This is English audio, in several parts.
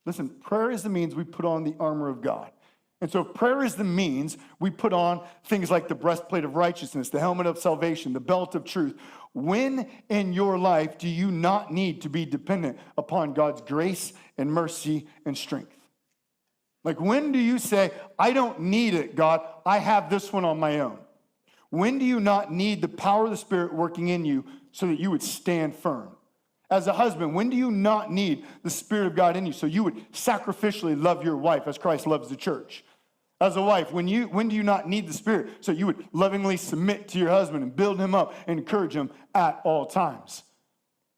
Listen, prayer is the means we put on the armor of God. And so if prayer is the means, we put on things like the breastplate of righteousness, the helmet of salvation, the belt of truth. When in your life do you not need to be dependent upon God's grace and mercy and strength? Like, when do you say, I don't need it, God, I have this one on my own? When do you not need the power of the Spirit working in you so that you would stand firm? As a husband, when do you not need the Spirit of God in you so you would sacrificially love your wife as Christ loves the church? As a wife, when do you not need the Spirit so you would lovingly submit to your husband and build him up and encourage him at all times?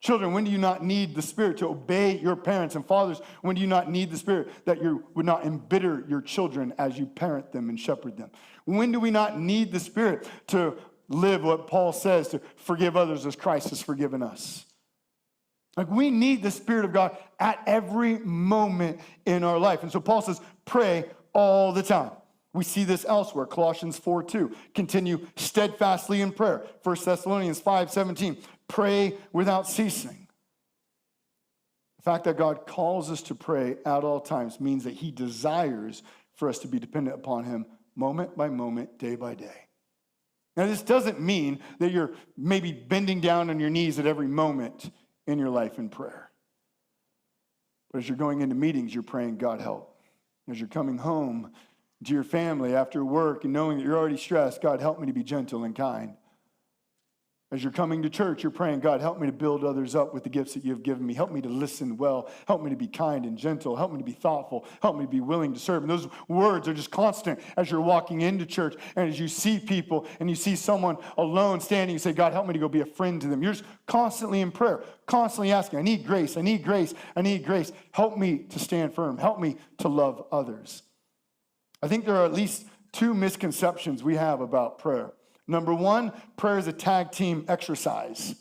Children, when do you not need the Spirit to obey your parents? And fathers, when do you not need the Spirit that you would not embitter your children as you parent them and shepherd them? When do we not need the Spirit to live what Paul says, to forgive others as Christ has forgiven us? Like, we need the Spirit of God at every moment in our life. And so Paul says, pray all the time. We see this elsewhere. Colossians 4:2. Continue steadfastly in prayer. 1 Thessalonians 5:17. Pray without ceasing. The fact that God calls us to pray at all times means that he desires for us to be dependent upon him moment by moment, day by day. Now, this doesn't mean that you're maybe bending down on your knees at every moment in your life in prayer. But as you're going into meetings, you're praying, God help. As you're coming home to your family after work and knowing that you're already stressed, God, help me to be gentle and kind. As you're coming to church, you're praying, God, help me to build others up with the gifts that you have given me. Help me to listen well. Help me to be kind and gentle. Help me to be thoughtful. Help me to be willing to serve. And those words are just constant as you're walking into church and as you see people and you see someone alone standing, you say, God, help me to go be a friend to them. You're just constantly in prayer, constantly asking, I need grace, I need grace, I need grace. Help me to stand firm. Help me to love others. I think there are at least two misconceptions we have about prayer. Number one, prayer is a tag team exercise.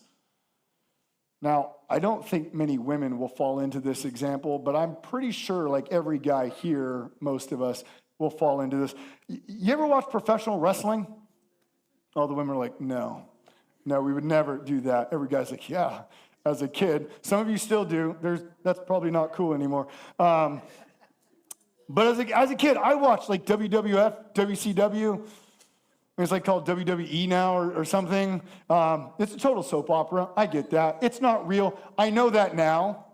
Now, I don't think many women will fall into this example, but I'm pretty sure like every guy here, most of us, will fall into this. You ever watch professional wrestling? All the women are like, no, we would never do that. Every guy's like, yeah, as a kid. Some of you still do. That's probably not cool anymore. But as a kid, I watched like WWF, WCW. It's like called WWE now or something. It's a total soap opera. I get that. It's not real. I know that now.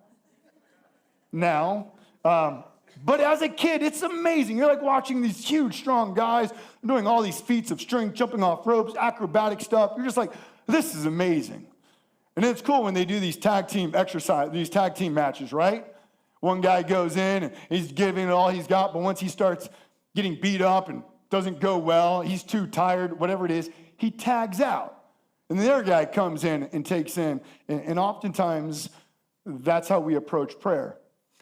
But as a kid, it's amazing. You're like watching these huge, strong guys doing all these feats of strength, jumping off ropes, acrobatic stuff. You're just like, this is amazing. And it's cool when they do these tag team matches, right? One guy goes in and he's giving it all he's got, but once he starts getting beat up and doesn't go well, he's too tired, whatever it is, he tags out. And the other guy comes in and takes in. And oftentimes, that's how we approach prayer.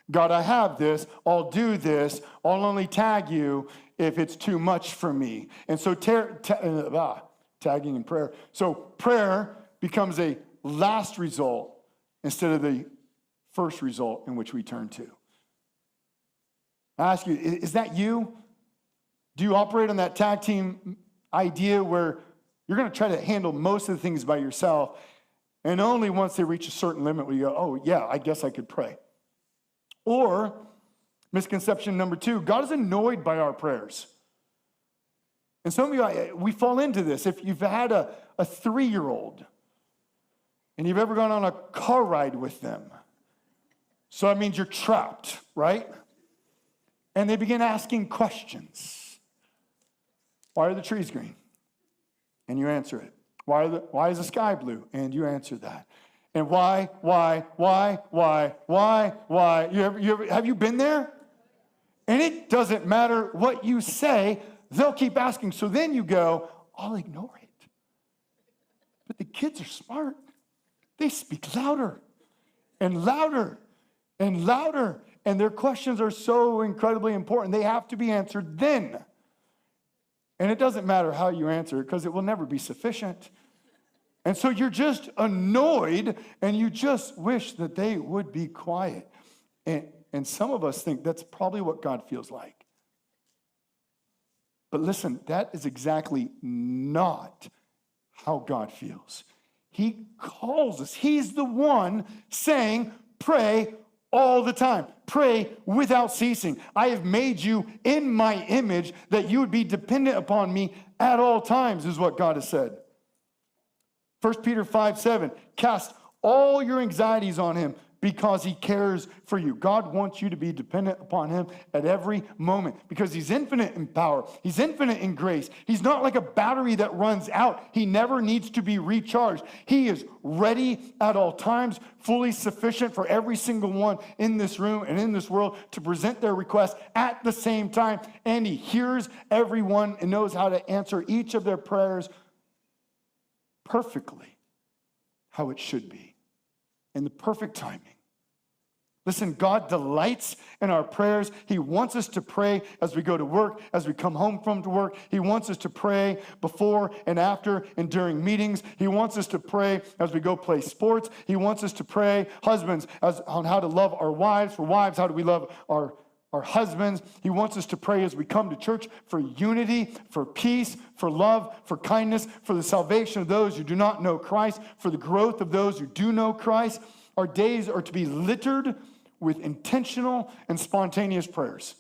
God, I have this, I'll do this, I'll only tag you if it's too much for me. And so tagging in prayer. So prayer becomes a last result instead of the first result in which we turn to. I ask you, is that you? Do you operate on that tag team idea where you're going to try to handle most of the things by yourself, and only once they reach a certain limit will you go, oh, yeah, I guess I could pray? Or, misconception number two, God is annoyed by our prayers. And some of you, we fall into this. If you've had a 3-year-old and you've ever gone on a car ride with them, so that means you're trapped, right? And they begin asking questions. Why are the trees green? And you answer it. Why is the sky blue? And you answer that. And why? Have you been there? And it doesn't matter what you say, they'll keep asking. So then you go, I'll ignore it. But the kids are smart. They speak louder and louder and louder. And their questions are so incredibly important. They have to be answered then. And it doesn't matter how you answer it because it will never be sufficient. And so you're just annoyed and you just wish that they would be quiet. And some of us think that's probably what God feels like. But listen, that is exactly not how God feels. He calls us. He's the one saying, pray all the time. Pray without ceasing. I have made you in my image that you would be dependent upon me at all times, is what God has said. 1 Peter 5:7, cast all your anxieties on him because he cares for you. God wants you to be dependent upon him at every moment because he's infinite in power. He's infinite in grace. He's not like a battery that runs out. He never needs to be recharged. He is ready at all times, fully sufficient for every single one in this room and in this world to present their request at the same time. And he hears everyone and knows how to answer each of their prayers perfectly, how it should be, in the perfect timing. Listen, God delights in our prayers. He wants us to pray as we go to work, as we come home from work. He wants us to pray before and after and during meetings. He wants us to pray as we go play sports. He wants us to pray, husbands, on how to love our wives. For wives, how do we love our husbands? He wants us to pray as we come to church for unity, for peace, for love, for kindness, for the salvation of those who do not know Christ, for the growth of those who do know Christ. Our days are to be littered with intentional and spontaneous prayers.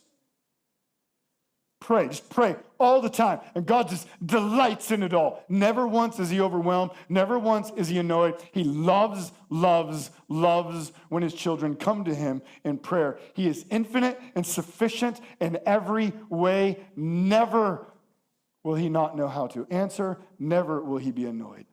Pray, just pray all the time. And God just delights in it all. Never once is he overwhelmed. Never once is he annoyed. He loves when his children come to him in prayer. He is infinite and sufficient in every way. Never will he not know how to answer. Never will he be annoyed.